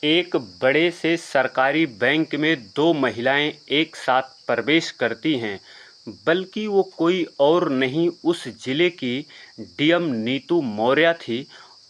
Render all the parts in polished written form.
एक बड़े से सरकारी बैंक में दो महिलाएं एक साथ प्रवेश करती हैं, बल्कि वो कोई और नहीं उस जिले की डीएम नीतू मौर्य थी।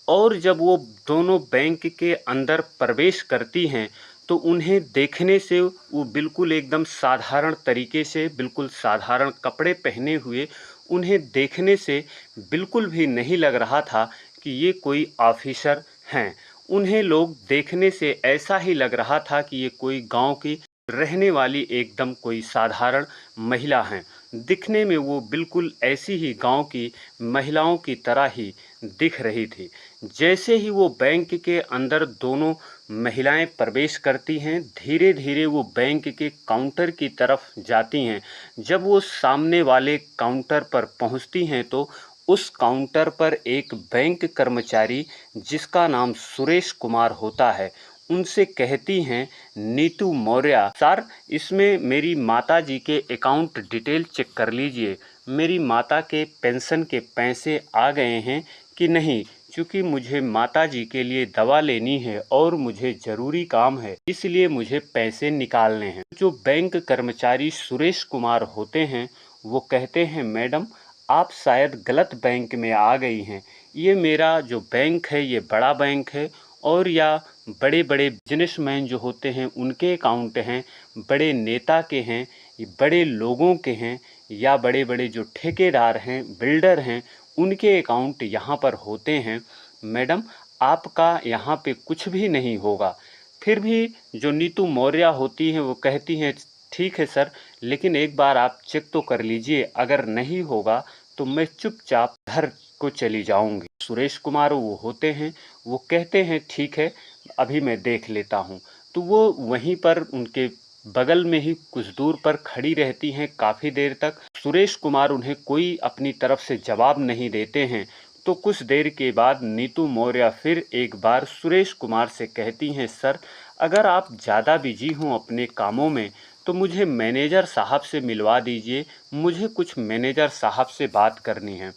और जब वो दोनों बैंक के अंदर प्रवेश करती हैं तो उन्हें देखने से वो बिल्कुल एकदम साधारण तरीके से, बिल्कुल साधारण कपड़े पहने हुए, उन्हें देखने से बिल्कुल भी नहीं लग रहा था कि ये कोई ऑफिसर हैं। उन्हें लोग देखने से ऐसा ही लग रहा था कि ये कोई गांव की रहने वाली एकदम कोई साधारण महिला हैं। दिखने में वो बिल्कुल ऐसी ही गांव की महिलाओं की तरह ही दिख रही थी। जैसे ही वो बैंक के अंदर दोनों महिलाएं प्रवेश करती हैं, धीरे धीरे वो बैंक के काउंटर की तरफ जाती हैं। जब वो सामने वाले काउंटर पर पहुंचती हैं तो उस काउंटर पर एक बैंक कर्मचारी, जिसका नाम सुरेश कुमार होता है, उनसे कहती हैं, नीतू मौर्य सर, इसमें मेरी माताजी के अकाउंट डिटेल चेक कर लीजिए। मेरी माता के पेंशन के पैसे आ गए हैं कि नहीं, क्योंकि मुझे माताजी के लिए दवा लेनी है और मुझे ज़रूरी काम है, इसलिए मुझे पैसे निकालने हैं। जो बैंक कर्मचारी सुरेश कुमार होते हैं वो कहते हैं, मैडम आप शायद गलत बैंक में आ गई हैं। ये मेरा जो बैंक है ये बड़ा बैंक है, और या बड़े बड़े बिजनेसमैन जो होते हैं उनके अकाउंट हैं, बड़े नेता के हैं, बड़े लोगों के हैं, या बड़े बड़े जो ठेकेदार हैं, बिल्डर हैं, उनके अकाउंट यहाँ पर होते हैं। मैडम आपका यहाँ पे कुछ भी नहीं होगा। फिर भी जो नीतू मौर्य होती हैं वो कहती हैं, ठीक है सर, लेकिन एक बार आप चेक तो कर लीजिए, अगर नहीं होगा तो मैं चुपचाप घर को चली जाऊंगी। सुरेश कुमार वो होते हैं, वो कहते हैं ठीक है, अभी मैं देख लेता हूँ। तो वो वहीं पर उनके बगल में ही कुछ दूर पर खड़ी रहती हैं काफ़ी देर तक। सुरेश कुमार उन्हें कोई अपनी तरफ से जवाब नहीं देते हैं। तो कुछ देर के बाद नीतू मौर्य फिर एक बार सुरेश कुमार से कहती हैं, सर अगर आप ज़्यादा बिजी हों अपने कामों में तो मुझे मैनेजर साहब से मिलवा दीजिए, मुझे कुछ मैनेजर साहब से बात करनी है।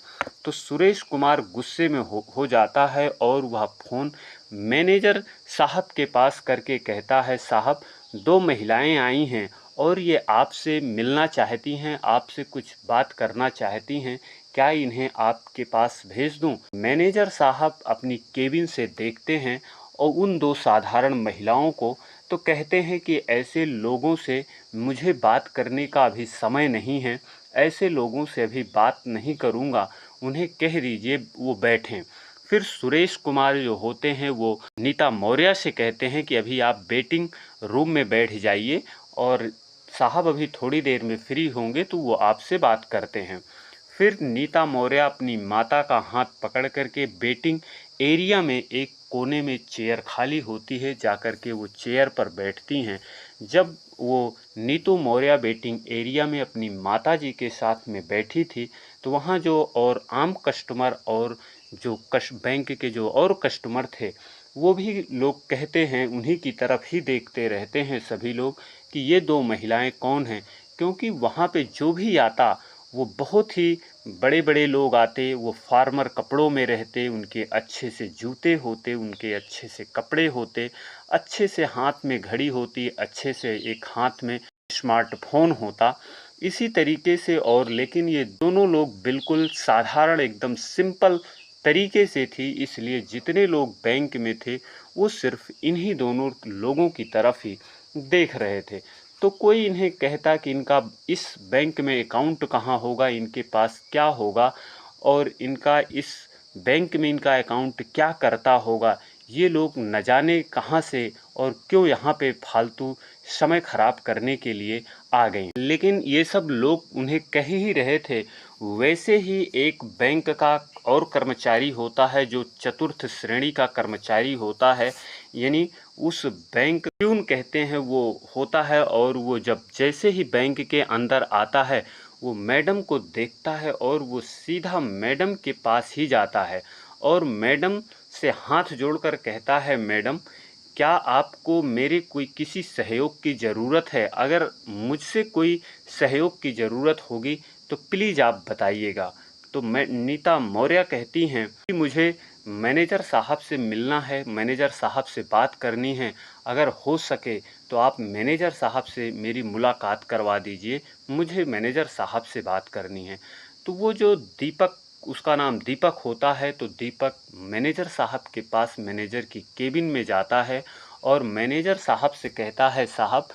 तो सुरेश कुमार गुस्से में हो जाता है और वह फ़ोन मैनेजर साहब के पास करके कहता है, साहब दो महिलाएं आई हैं और ये आपसे मिलना चाहती हैं, आपसे कुछ बात करना चाहती हैं, क्या इन्हें आपके पास भेज दूं? मैनेजर साहब अपनी केबिन से देखते हैं और उन दो साधारण महिलाओं को, तो कहते हैं कि ऐसे लोगों से मुझे बात करने का अभी समय नहीं है, ऐसे लोगों से अभी बात नहीं करूँगा, उन्हें कह दीजिए वो बैठें। फिर सुरेश कुमार जो होते हैं वो नीता मौर्य से कहते हैं कि अभी आप वेटिंग रूम में बैठ जाइए और साहब अभी थोड़ी देर में फ्री होंगे तो वो आपसे बात करते हैं। फिर नीता मौर्य अपनी माता का हाथ पकड़ करके वेटिंग एरिया में एक कोने में चेयर खाली होती है, जाकर के वो चेयर पर बैठती हैं। जब वो नीतू मौर्य वेटिंग एरिया में अपनी माताजी के साथ में बैठी थी तो वहाँ जो और आम कस्टमर और जो बैंक के जो और कस्टमर थे वो भी लोग कहते हैं, उन्हीं की तरफ ही देखते रहते हैं सभी लोग कि ये दो महिलाएं कौन हैं, क्योंकि वहाँ पे जो भी आता वो बहुत ही बड़े बड़े लोग आते, वो फार्मर कपड़ों में रहते, उनके अच्छे से जूते होते, उनके अच्छे से कपड़े होते, अच्छे से हाथ में घड़ी होती, अच्छे से एक हाथ में स्मार्टफोन होता, इसी तरीके से। और लेकिन ये दोनों लोग बिल्कुल साधारण एकदम सिंपल तरीके से थी, इसलिए जितने लोग बैंक में थे वो सिर्फ इन्हीं दोनों लोगों की तरफ ही देख रहे थे। तो कोई इन्हें कहता कि इनका इस बैंक में अकाउंट कहाँ होगा, इनके पास क्या होगा, और इनका इस बैंक में इनका अकाउंट क्या करता होगा, ये लोग न जाने कहाँ से और क्यों यहाँ पे फालतू समय ख़राब करने के लिए आ गए। लेकिन ये सब लोग उन्हें कह ही रहे थे। वैसे ही एक बैंक का और कर्मचारी होता है जो चतुर्थ श्रेणी का कर्मचारी होता है, यानी उस बैंक प्यून कहते हैं वो होता है, और वो जब जैसे ही बैंक के अंदर आता है वो मैडम को देखता है और वो सीधा मैडम के पास ही जाता है और मैडम से हाथ जोड़कर कहता है, मैडम क्या आपको मेरे कोई किसी सहयोग की ज़रूरत है? अगर मुझसे कोई सहयोग की ज़रूरत होगी तो प्लीज़ आप बताइएगा। तो मैं नीता मौर्य कहती हैं कि मुझे मैनेजर साहब से मिलना है, मैनेजर साहब से बात करनी है। अगर हो सके तो आप मैनेजर साहब से मेरी मुलाकात करवा दीजिए, मुझे मैनेजर साहब से बात करनी है। तो वो जो दीपक, उसका नाम दीपक होता है, तो दीपक मैनेजर साहब के पास मैनेजर की केबिन में जाता है और मैनेजर साहब से कहता है, साहब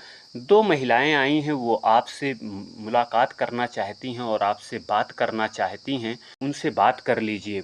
2 महिलाएं आई हैं, वो आपसे मुलाकात करना चाहती हैं और आपसे बात करना चाहती हैं, उनसे बात कर लीजिए।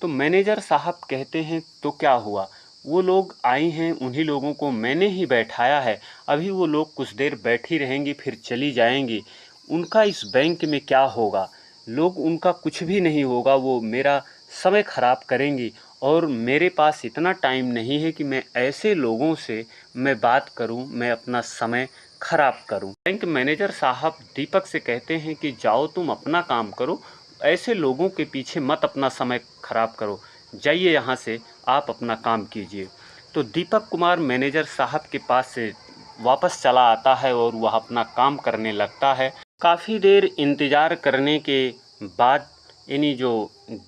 तो मैनेजर साहब कहते हैं, तो क्या हुआ? वो लोग आई हैं, उन्हीं लोगों को मैंने ही बैठाया है, अभी वो लोग कुछ देर बैठी रहेंगी फिर चली जाएंगी। उनका इस बैंक में क्या होगा? लोग, उनका कुछ भी नहीं होगा, वो मेरा समय ख़राब करेंगी और मेरे पास इतना टाइम नहीं है कि मैं ऐसे लोगों से मैं बात करूं, मैं अपना समय ख़राब करूं। बैंक मैनेजर साहब दीपक से कहते हैं कि जाओ तुम अपना काम करो, ऐसे लोगों के पीछे मत अपना समय ख़राब करो, जाइए यहाँ से, आप अपना काम कीजिए। तो दीपक कुमार मैनेजर साहब के पास से वापस चला आता है और वह अपना काम करने लगता है। काफ़ी देर इंतज़ार करने के बाद यानी जो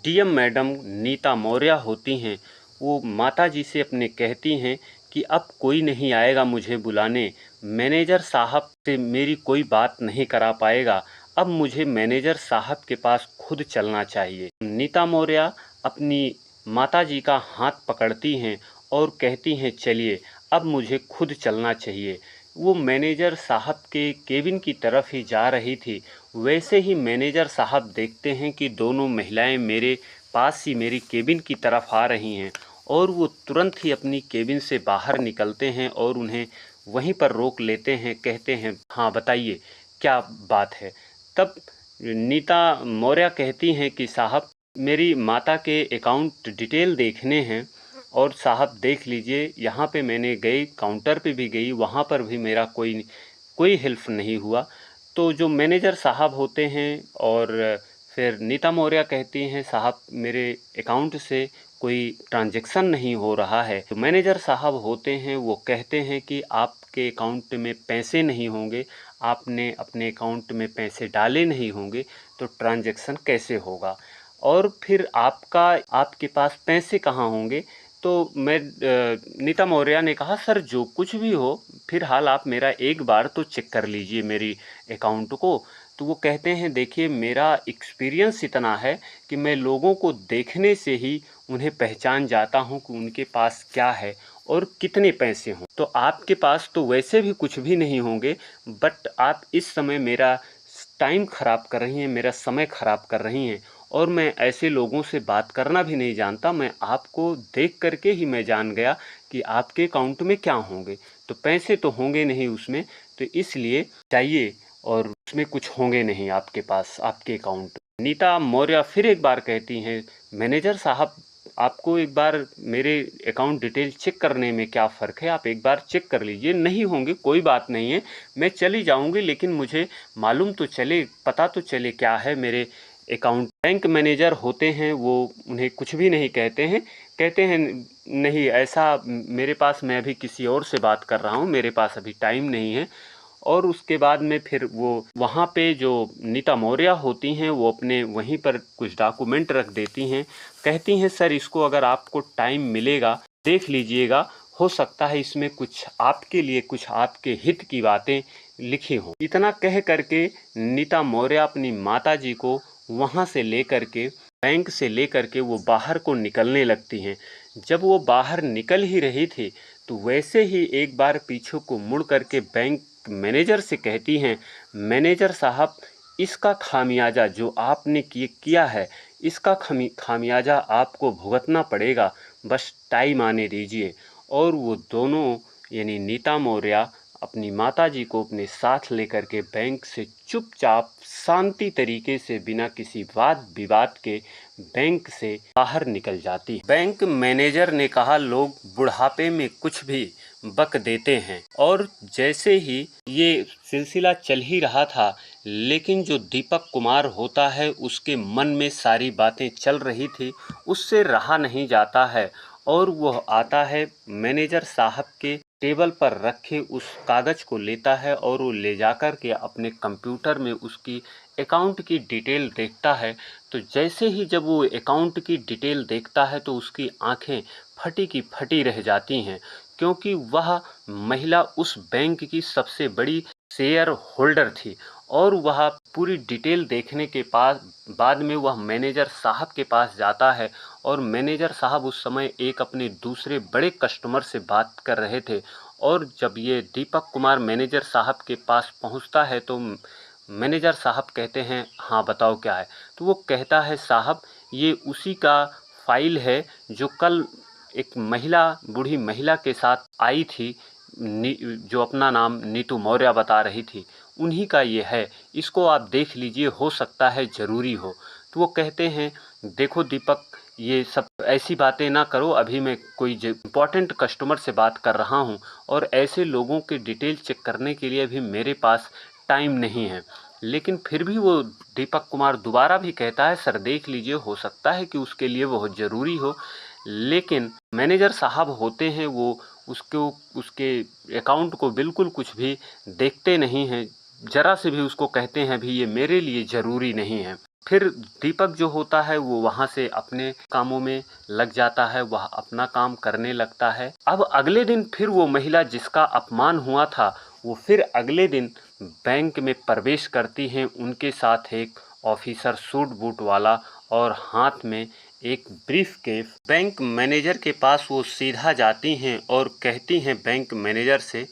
डीएम मैडम नीता मौर्य होती हैं, वो माताजी से अपने कहती हैं कि अब कोई नहीं आएगा मुझे बुलाने, मैनेजर साहब से मेरी कोई बात नहीं करा पाएगा, अब मुझे मैनेजर साहब के पास खुद चलना चाहिए। नीता मौर्य अपनी माताजी का हाथ पकड़ती हैं और कहती हैं, चलिए अब मुझे खुद चलना चाहिए। वो मैनेजर साहब के केबिन की तरफ ही जा रही थी, वैसे ही मैनेजर साहब देखते हैं कि दोनों महिलाएं मेरे पास ही मेरी केबिन की तरफ आ रही हैं और वो तुरंत ही अपनी केबिन से बाहर निकलते हैं और उन्हें वहीं पर रोक लेते हैं, कहते हैं, हाँ बताइए क्या बात है। तब नीता मौर्य कहती हैं कि साहब मेरी माता के अकाउंट डिटेल देखने हैं और साहब देख लीजिए, यहाँ पे मैंने गई, काउंटर पे भी गई, वहाँ पर भी मेरा कोई हेल्प नहीं हुआ। तो जो मैनेजर साहब होते हैं और फिर नीता मौर्य कहती हैं, साहब मेरे अकाउंट से कोई ट्रांजैक्शन नहीं हो रहा है। तो मैनेजर साहब होते हैं, वो कहते हैं कि आपके अकाउंट में पैसे नहीं होंगे, आपने अपने अकाउंट में पैसे डाले नहीं होंगे, तो ट्रांजैक्शन कैसे होगा और फिर आपके पास पैसे कहाँ होंगे। तो नीता मौर्य ने कहा, सर जो कुछ भी हो फिलहाल आप मेरा एक बार तो चेक कर लीजिए मेरी अकाउंट को। तो वो कहते हैं, देखिए मेरा एक्सपीरियंस इतना है कि मैं लोगों को देखने से ही उन्हें पहचान जाता हूँ कि उनके पास क्या है और कितने पैसे हों। तो आपके पास तो वैसे भी कुछ भी नहीं होंगे, बट आप इस समय मेरा टाइम ख़राब कर रही हैं, मेरा समय ख़राब कर रही हैं और मैं ऐसे लोगों से बात करना भी नहीं जानता। मैं आपको देख करके ही मैं जान गया कि आपके अकाउंट में क्या होंगे, तो पैसे तो होंगे नहीं उसमें, तो इसलिए चाहिए और उसमें कुछ होंगे नहीं आपके पास, आपके अकाउंट। नीता मौर्य फिर एक बार कहती हैं, मैनेजर साहब आपको एक बार मेरे अकाउंट डिटेल चेक करने में क्या फ़र्क है, आप एक बार चेक कर लीजिए, नहीं होंगे कोई बात नहीं है, मैं चली जाऊंगी, लेकिन मुझे मालूम तो चले, पता तो चले क्या है मेरे अकाउंट। बैंक मैनेजर होते हैं, वो उन्हें कुछ भी नहीं कहते हैं, कहते हैं नहीं ऐसा मेरे पास, मैं अभी किसी और से बात कर रहा हूँ, मेरे पास अभी टाइम नहीं है। और उसके बाद में फिर वो वहाँ पे जो नीता मौर्य होती हैं, वो अपने वहीं पर कुछ डॉक्यूमेंट रख देती हैं, कहती हैं, सर इसको अगर आपको टाइम मिलेगा देख लीजिएगा, हो सकता है इसमें कुछ आपके लिए, कुछ आपके हित की बातें लिखी हों। इतना कह करके नीता मौर्य अपनी माताजी को वहाँ से लेकर के, बैंक से लेकर के वो बाहर को निकलने लगती हैं। जब वो बाहर निकल ही रही थी, तो वैसे ही एक बार पीछे को मुड़ करके बैंक मैनेजर से कहती हैं, मैनेजर साहब इसका खामियाजा जो आपने किया है, इसका खामियाजा आपको भुगतना पड़ेगा, बस टाइम आने दीजिए। और वो दोनों यानी नीता मौर्य अपनी माताजी को अपने साथ लेकर के बैंक से चुपचाप शांति तरीके से बिना किसी वाद विवाद के बैंक से बाहर निकल जाती है। बैंक मैनेजर ने कहा, लोग बुढ़ापे में कुछ भी बक देते हैं। और जैसे ही ये सिलसिला चल ही रहा था, लेकिन जो दीपक कुमार होता है उसके मन में सारी बातें चल रही थी, उससे रहा नहीं जाता है और वह आता है मैनेजर साहब के टेबल पर रखे उस कागज़ को लेता है और वो ले जाकर के अपने कंप्यूटर में उसकी अकाउंट की डिटेल देखता है, तो जैसे ही जब वो अकाउंट की डिटेल देखता है तो उसकी आंखें फटी की फटी रह जाती हैं, क्योंकि वह महिला उस बैंक की सबसे बड़ी शेयर होल्डर थी। और वह पूरी डिटेल देखने के बाद में वह मैनेजर साहब के पास जाता है, और मैनेजर साहब उस समय एक अपने दूसरे बड़े कस्टमर से बात कर रहे थे। और जब ये दीपक कुमार मैनेजर साहब के पास पहुंचता है तो मैनेजर साहब कहते हैं, हाँ बताओ क्या है। तो वो कहता है, साहब ये उसी का फाइल है जो कल एक महिला, बूढ़ी महिला के साथ आई थी, जो अपना नाम नीतू मौर्य बता रही थी, उन्हीं का ये है, इसको आप देख लीजिए, हो सकता है ज़रूरी हो। तो वो कहते हैं, देखो दीपक, ये सब ऐसी बातें ना करो, अभी मैं कोई इम्पोर्टेंट कस्टमर से बात कर रहा हूँ और ऐसे लोगों के डिटेल चेक करने के लिए अभी मेरे पास टाइम नहीं है। लेकिन फिर भी वो दीपक कुमार दोबारा भी कहता है, सर देख लीजिए, हो सकता है कि उसके लिए बहुत ज़रूरी हो। लेकिन मैनेजर साहब होते हैं, वो उसके अकाउंट को बिल्कुल कुछ भी देखते नहीं हैं, ज़रा से भी उसको कहते हैं भी ये मेरे लिए ज़रूरी नहीं है। फिर दीपक जो होता है वो वहाँ से अपने कामों में लग जाता है, वह अपना काम करने लगता है। अब अगले दिन फिर वो महिला जिसका अपमान हुआ था, वो फिर अगले दिन बैंक में प्रवेश करती हैं, उनके साथ एक ऑफिसर सूट बूट वाला और हाथ में एक ब्रीफ केस। बैंक मैनेजर के पास वो सीधा जाती हैं और कहती हैं बैंक मैनेजर से,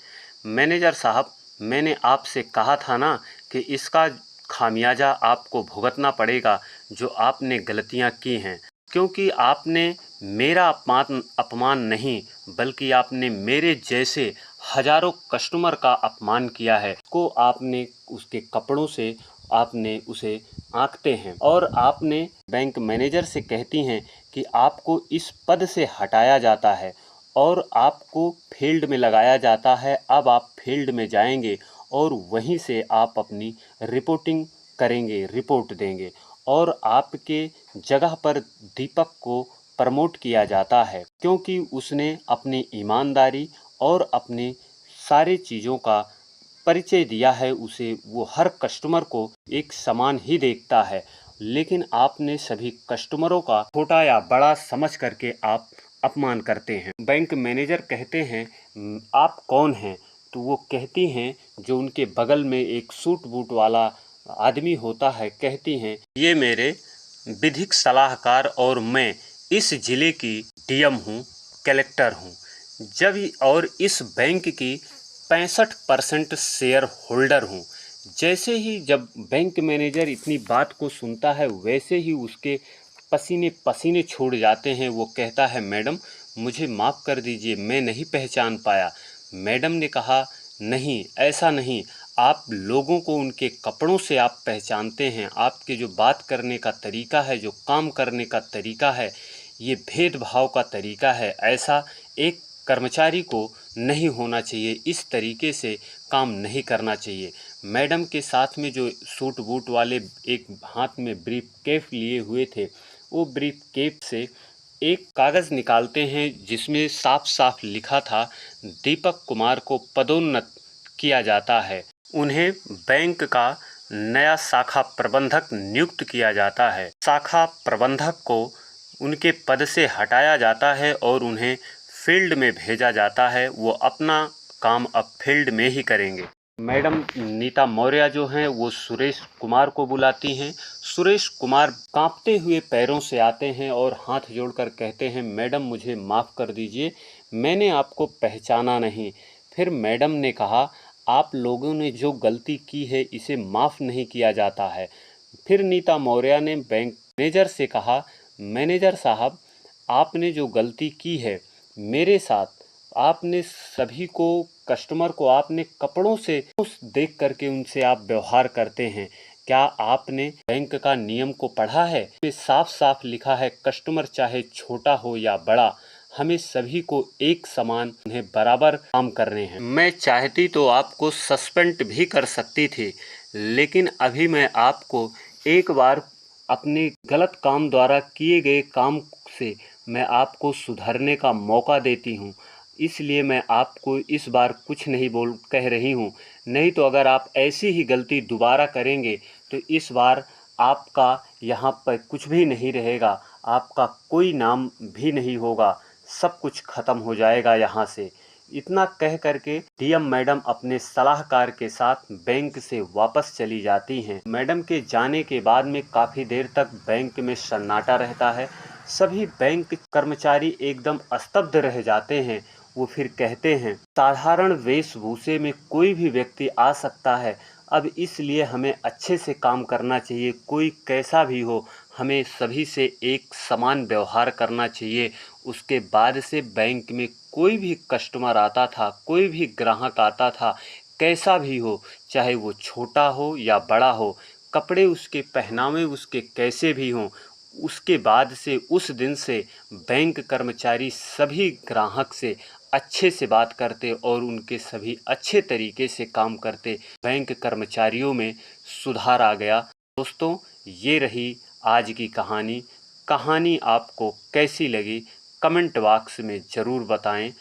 मैनेजर साहब, मैंने आपसे कहा था ना कि इसका खामियाजा आपको भुगतना पड़ेगा, जो आपने गलतियां की हैं, क्योंकि आपने मेरा अपमान नहीं, बल्कि आपने मेरे जैसे हजारों कस्टमर का अपमान किया है। को आपने उसके कपड़ों से आपने उसे आंकते हैं, और आपने बैंक मैनेजर से कहती हैं कि आपको इस पद से हटाया जाता है और आपको फील्ड में लगाया जाता है। अब आप फील्ड में जाएंगे और वहीं से आप अपनी रिपोर्टिंग करेंगे, रिपोर्ट देंगे, और आपके जगह पर दीपक को प्रमोट किया जाता है, क्योंकि उसने अपनी ईमानदारी और अपने सारी चीज़ों का परिचय दिया है। उसे वो हर कस्टमर को एक समान ही देखता है, लेकिन आपने सभी कस्टमरों का छोटा या बड़ा समझ करके आप अपमान करते हैं। बैंक मैनेजर कहते हैं, आप कौन हैं?" तो वो कहती हैं, जो उनके बगल में एक सूट बूट वाला आदमी होता है, कहती हैं, ये मेरे विधिक सलाहकार और मैं इस ज़िले की डीएम हूँ, कलेक्टर हूँ, और इस बैंक की 65% शेयर होल्डर हूँ। जैसे ही जब बैंक मैनेजर इतनी बात को सुनता है, वैसे ही उसके पसीने पसीने छूट जाते हैं। वो कहता है, मैडम मुझे माफ़ कर दीजिए, मैं नहीं पहचान पाया। मैडम ने कहा, नहीं ऐसा नहीं, आप लोगों को उनके कपड़ों से आप पहचानते हैं, आपके जो बात करने का तरीका है, जो काम करने का तरीका है, ये भेदभाव का तरीका है। ऐसा एक कर्मचारी को नहीं होना चाहिए, इस तरीके से काम नहीं करना चाहिए। मैडम के साथ में जो सूट बूट वाले एक हाथ में ब्रीफ केस लिए हुए थे, वो ब्रीफ केस से एक कागज़ निकालते हैं, जिसमें साफ साफ लिखा था, दीपक कुमार को पदोन्नत किया जाता है, उन्हें बैंक का नया शाखा प्रबंधक नियुक्त किया जाता है। शाखा प्रबंधक को उनके पद से हटाया जाता है और उन्हें फील्ड में भेजा जाता है। वो अपना काम अब फील्ड में ही करेंगे। मैडम नीता मौर्य जो हैं, वो सुरेश कुमार को बुलाती हैं। सुरेश कुमार कांपते हुए पैरों से आते हैं और हाथ जोड़कर कहते हैं, मैडम मुझे माफ़ कर दीजिए, मैंने आपको पहचाना नहीं। फिर मैडम ने कहा, आप लोगों ने जो गलती की है, इसे माफ़ नहीं किया जाता है। फिर नीता मौर्य ने बैंक मैनेजर से कहा, मैनेजर साहब, आपने जो गलती की है मेरे साथ, आपने सभी को, कस्टमर को आपने कपड़ों से देख करके उनसे आप व्यवहार करते हैं। क्या आपने बैंक का नियम को पढ़ा है? इसमें साफ साफ लिखा है, कस्टमर चाहे छोटा हो या बड़ा, हमें सभी को एक समान, उन्हें बराबर काम करने हैं। मैं चाहती तो आपको सस्पेंड भी कर सकती थी, लेकिन अभी मैं आपको एक बार अपने गलत काम द्वारा किए गए काम से मैं आपको सुधरने का मौका देती हूँ, इसलिए मैं आपको इस बार कुछ नहीं कह रही हूँ। नहीं तो अगर आप ऐसी ही गलती दोबारा करेंगे तो इस बार आपका यहाँ पर कुछ भी नहीं रहेगा, आपका कोई नाम भी नहीं होगा, सब कुछ ख़त्म हो जाएगा यहाँ से। इतना कह करके डीएम मैडम अपने सलाहकार के साथ बैंक से वापस चली जाती हैं। मैडम के जाने के बाद में काफ़ी देर तक बैंक में सन्नाटा रहता है। सभी बैंक कर्मचारी एकदम स्तब्ध रह जाते हैं। वो फिर कहते हैं, साधारण वेशभूषे में कोई भी व्यक्ति आ सकता है, अब इसलिए हमें अच्छे से काम करना चाहिए। कोई कैसा भी हो, हमें सभी से एक समान व्यवहार करना चाहिए। उसके बाद से बैंक में कोई भी कस्टमर आता था, कोई भी ग्राहक आता था, कैसा भी हो, चाहे वो छोटा हो या बड़ा हो, कपड़े उसके, पहनावे उसके कैसे भी हों, उसके बाद से उस दिन से बैंक कर्मचारी सभी ग्राहक से अच्छे से बात करते और उनके सभी अच्छे तरीके से काम करते। बैंक कर्मचारियों में सुधार आ गया। दोस्तों, ये रही आज की कहानी। कहानी आपको कैसी लगी कमेंट बॉक्स में ज़रूर बताएं।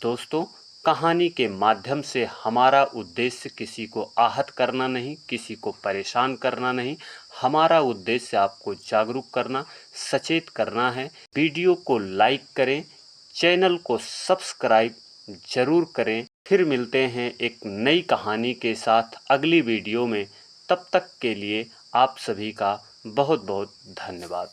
दोस्तों, कहानी के माध्यम से हमारा उद्देश्य किसी को आहत करना नहीं, किसी को परेशान करना नहीं। हमारा उद्देश्य आपको जागरूक करना, सचेत करना है। वीडियो को लाइक करें, चैनल को सब्सक्राइब ज़रूर करें। फिर मिलते हैं एक नई कहानी के साथ अगली वीडियो में। तब तक के लिए आप सभी का बहुत बहुत धन्यवाद।